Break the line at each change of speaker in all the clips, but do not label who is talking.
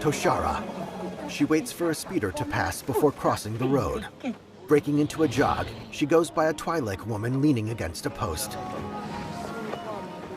Toshara. She waits for a speeder to pass before crossing the road. Breaking into a jog, she goes by a Twi'lek woman leaning against a post.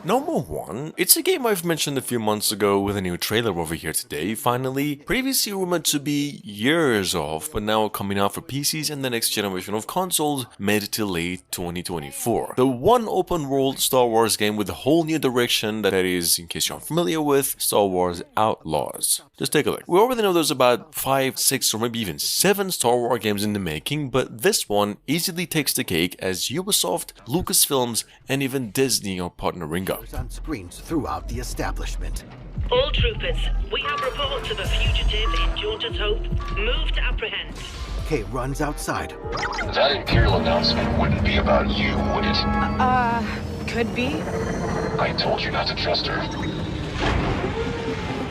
Number 1, it's a game I've mentioned a few months ago with a new trailer over here today, finally. Previously rumored to be years off, but now coming out for PCs and the next generation of consoles mid to late 2024. The one open world Star Wars game with a whole new direction that is, in case you're unfamiliar with, Star Wars Outlaws. Just take a look. We already know there's about 5, 6 or maybe even 7 Star Wars games in the making, but this one easily takes the cake as Ubisoft, Lucasfilms and even Disney are partnering up.
On screens throughout the establishment.
All troopers, we have reports of a fugitive in Georgia's Hope. Move to apprehend.
Kay runs outside.
That Imperial announcement wouldn't be about you, would it?
Could be.
I told you not to trust her.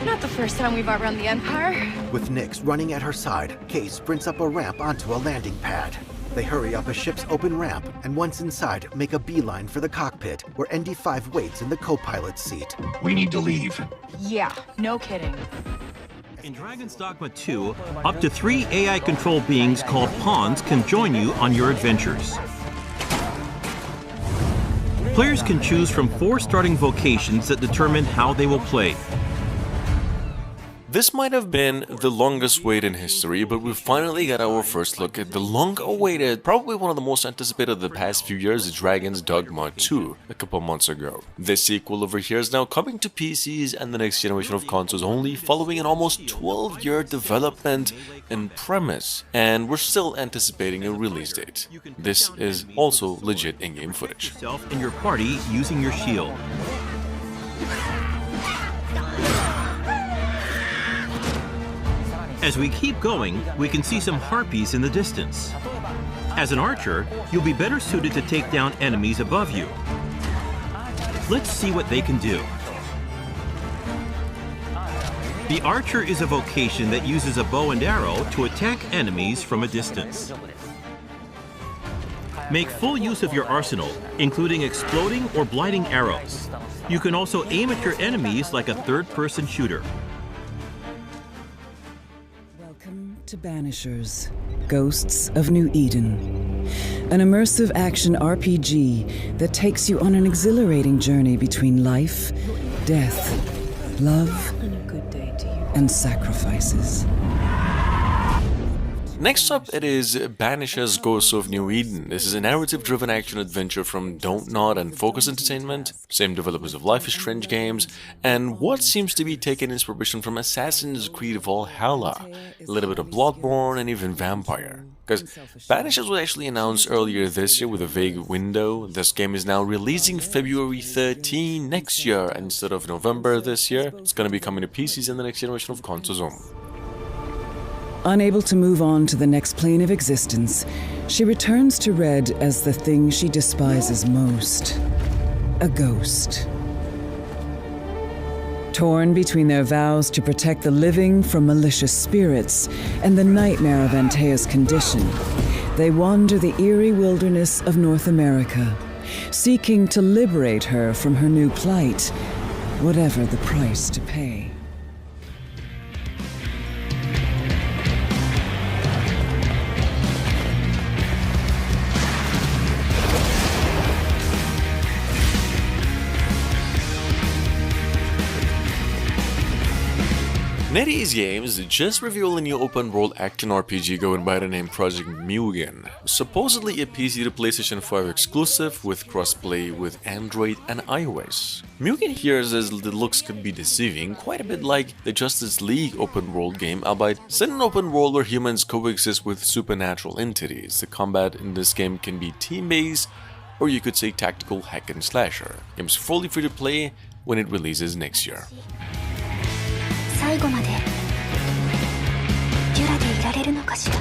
Not the first time we've outrun the Empire.
With Nyx running at her side, Kay sprints up a ramp onto a landing pad. They hurry up a ship's open ramp, and once inside, make a beeline for the cockpit, where ND5 waits in the co-pilot's seat.
We need to leave.
Yeah, no kidding.
In Dragon's Dogma 2, up to 3 AI-controlled beings called pawns can join you on your adventures. Players can choose from 4 starting vocations that determine how they will play.
This might have been the longest wait in history, but we finally got our first look at the long-awaited, probably one of the most anticipated of the past few years, Dragon's Dogma 2, a couple months ago. This sequel over here is now coming to PCs and the next generation of consoles only, following an almost 12-year development and premise, and we're still anticipating a release date. This is also legit in-game footage.
Yourself and your party using your shield. As we keep going, we can see some harpies in the distance. As an archer, you'll be better suited to take down enemies above you. Let's see what they can do. The archer is a vocation that uses a bow and arrow to attack enemies from a distance. Make full use of your arsenal, including exploding or blighting arrows. You can also aim at your enemies like a third-person shooter.
To Banishers, Ghosts of New Eden, an immersive action RPG that takes you on an exhilarating journey between life, death, love, and sacrifices.
Next up, it is Banishers Ghosts of New Eden. This is a narrative-driven action-adventure from Don't Nod and Focus Entertainment, same developers of Life is Strange games, and what seems to be taking inspiration from Assassin's Creed Valhalla, a little bit of Bloodborne and even Vampire. Because Banishers was actually announced earlier this year with a vague window. This game is now releasing February 13 next year instead of November this year. It's going to be coming to PCs in the next generation of consoles only.
Unable to move on to the next plane of existence, she returns to Red as the thing she despises most, a ghost. Torn between their vows to protect the living from malicious spirits and the nightmare of Antea's condition, they wander the eerie wilderness of North America, seeking to liberate her from her new plight, whatever the price to pay.
NetEase Games just revealed a new open-world action RPG going by the name Project Mugen. Supposedly a PC to PlayStation 5 exclusive with crossplay with Android and iOS. Mugen here says the looks could be deceiving, quite a bit like the Justice League open-world game, albeit set in an open world where humans coexist with supernatural entities. The combat in this game can be team-based, or you could say tactical hack and slasher. Game's fully free to play when it releases next year.
最後までデュラでいられるのかしら。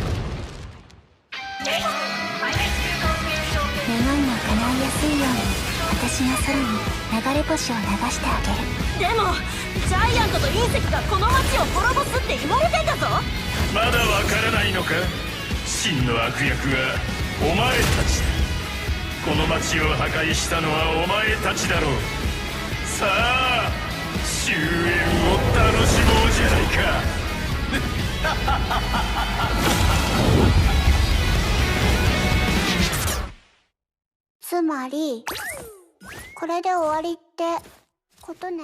願いが叶いやすいように私が空に流れ星を流してあげる。でもジャイアントと隕石がこの町を滅ぼすって言われてんだぞ。
まだわからないのか。真の悪役はお前たちだ。この町を破壊したのはお前たちだろう。さあ終焉を楽しもうじゃないか。
つまりこれで終わりってことね。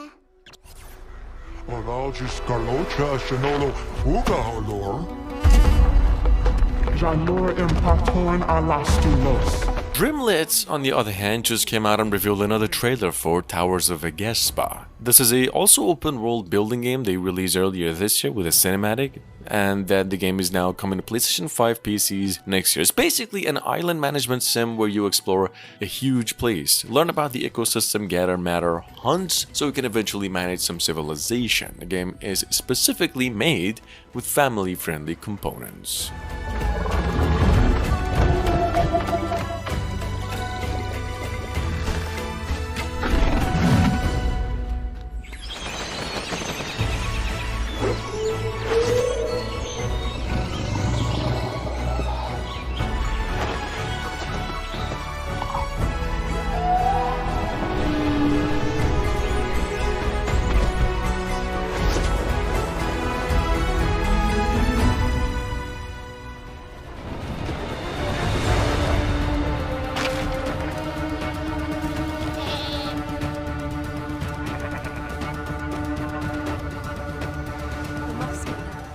Dreamlit, on the other hand, just came out and revealed another trailer for Towers of Agespa. This is a also open-world building game they released earlier this year with a cinematic, and that the game is now coming to PlayStation 5 PCs next year. It's basically an island management sim where you explore a huge place, learn about the ecosystem, gather matter, hunt, so you can eventually manage some civilization. The game is specifically made with family-friendly components.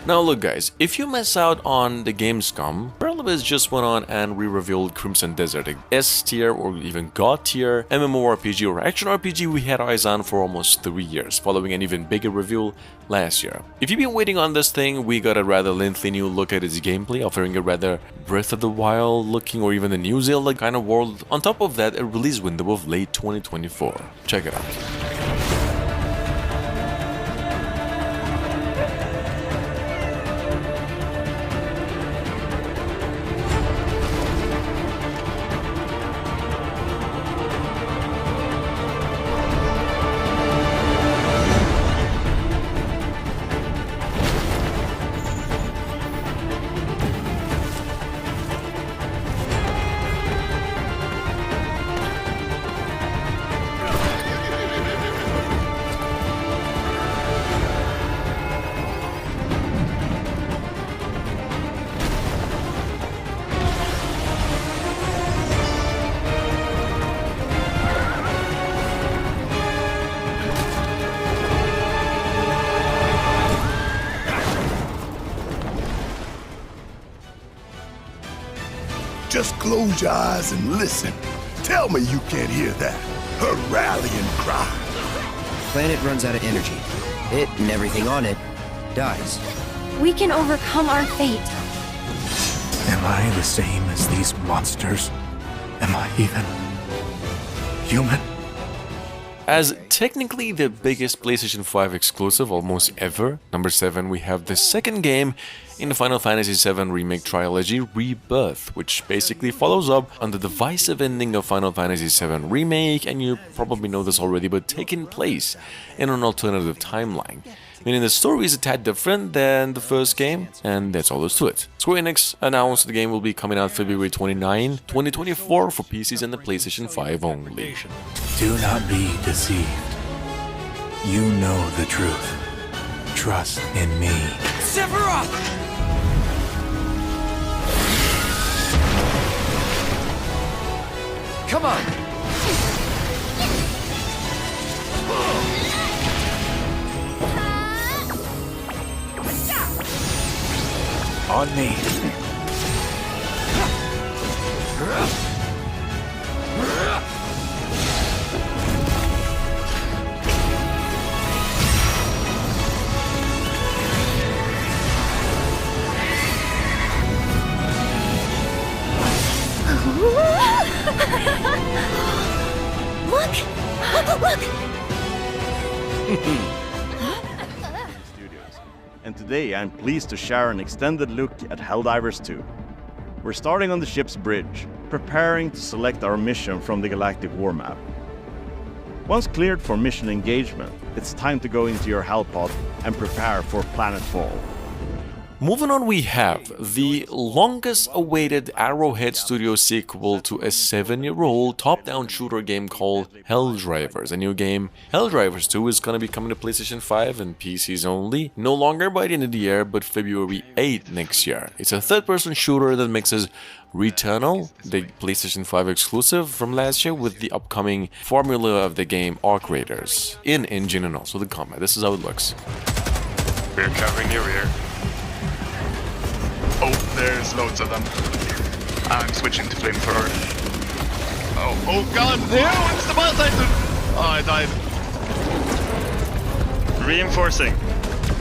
Now look guys, if you miss out on the Gamescom, Upलब just went on and re-revealed Crimson Desert, a S tier or even God tier MMORPG or action RPG we had eyes on for almost 3 years, following an even bigger reveal last year. If you've been waiting on this thing, we got a rather lengthy new look at its gameplay, offering a rather Breath of the Wild looking or even a New Zelda kind of world. On top of that, a release window of late 2024. Check it out.
Just close your eyes and listen. Tell me you can't hear that. Her rallying cry.
Planet runs out of energy. It and everything on it dies.
We can overcome our fate.
Am I the same as these monsters? Am I even human?
As technically the biggest PlayStation 5 exclusive almost ever, number 7, we have the second game in the Final Fantasy VII Remake trilogy, Rebirth, which basically follows up on the divisive ending of Final Fantasy VII Remake, and you probably know this already, but taking place in an alternative timeline. Meaning the story is a tad different than the first game, and that's all there's to it. Square Enix announced the game will be coming out February 29, 2024 for PCs and the PlayStation 5 only.
Do not be deceived. You know the truth. Trust in me.
Sephiroth! Come on!
On me.
Look!
And today I'm pleased to share an extended look at Helldivers 2. We're starting on the ship's bridge, preparing to select our mission from the galactic war map. Once cleared for mission engagement, it's time to go into your hellpod and prepare for planetfall.
Moving on, we have the longest awaited Arrowhead Studio sequel to a 7-year-old top-down shooter game called Helldivers. A new game, Helldivers 2, is gonna be coming to PlayStation 5 and PCs only, no longer by the end of the year, but February 8th next year. It's a third-person shooter that mixes Returnal, the PlayStation 5 exclusive from last year, with the upcoming formula of the game Arc Raiders, in engine and also the combat. This is how it looks.
We're covering your rear. Oh, there's loads of them. I'm switching to flamethrower. Oh god! No, it's the boss item! Oh, I died. Reinforcing.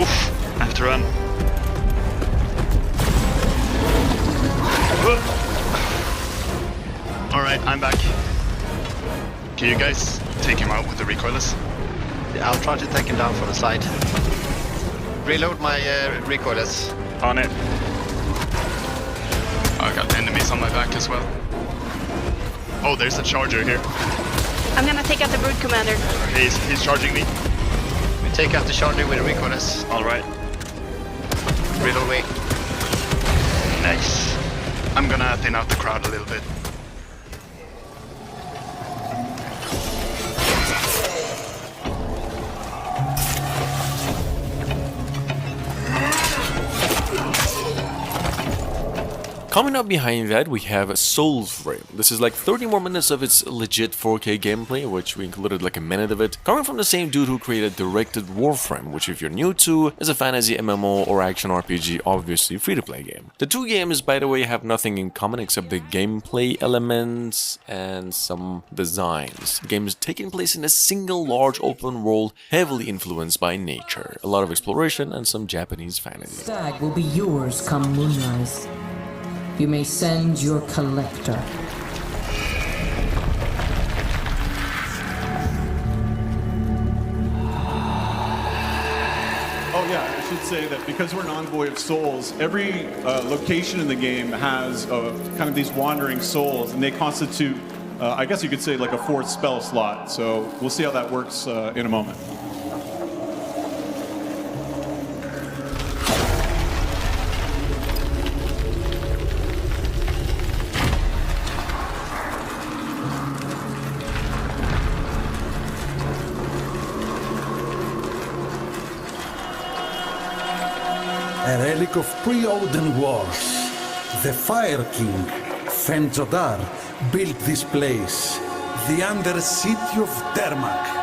Oof, I have to run. Alright, I'm back. Can you guys take him out with the recoilless?
Yeah, I'll try to take him down from the side. Reload my recoilless.
On it. I got enemies on my back as well. Oh, there's a charger here.
I'm gonna take out the brood commander.
He's charging me.
We take out the charger with the recoilless.
Alright.
Reload me.
Nice. I'm gonna thin out the crowd a little bit.
Coming up behind that, we have Soulframe. This is like 30 more minutes of its legit 4K gameplay, which we included like a minute of it, coming from the same dude who created Directed Warframe, which if you're new to, is a fantasy MMO or action RPG, obviously free-to-play game. The two games, by the way, have nothing in common except the gameplay elements and some designs. The game is taking place in a single large open world, heavily influenced by nature, a lot of exploration and some Japanese fantasy.
Stag will be yours come moonrise. You may send your collector.
Oh yeah, I should say that because we're an envoy of souls, every location in the game has kind of these wandering souls, and they constitute, I guess you could say, like a fourth spell slot. So we'll see how that works in a moment.
A relic of pre-Odin wars. The Fire King, Fenjodar, built this place, the Under City of Dermak.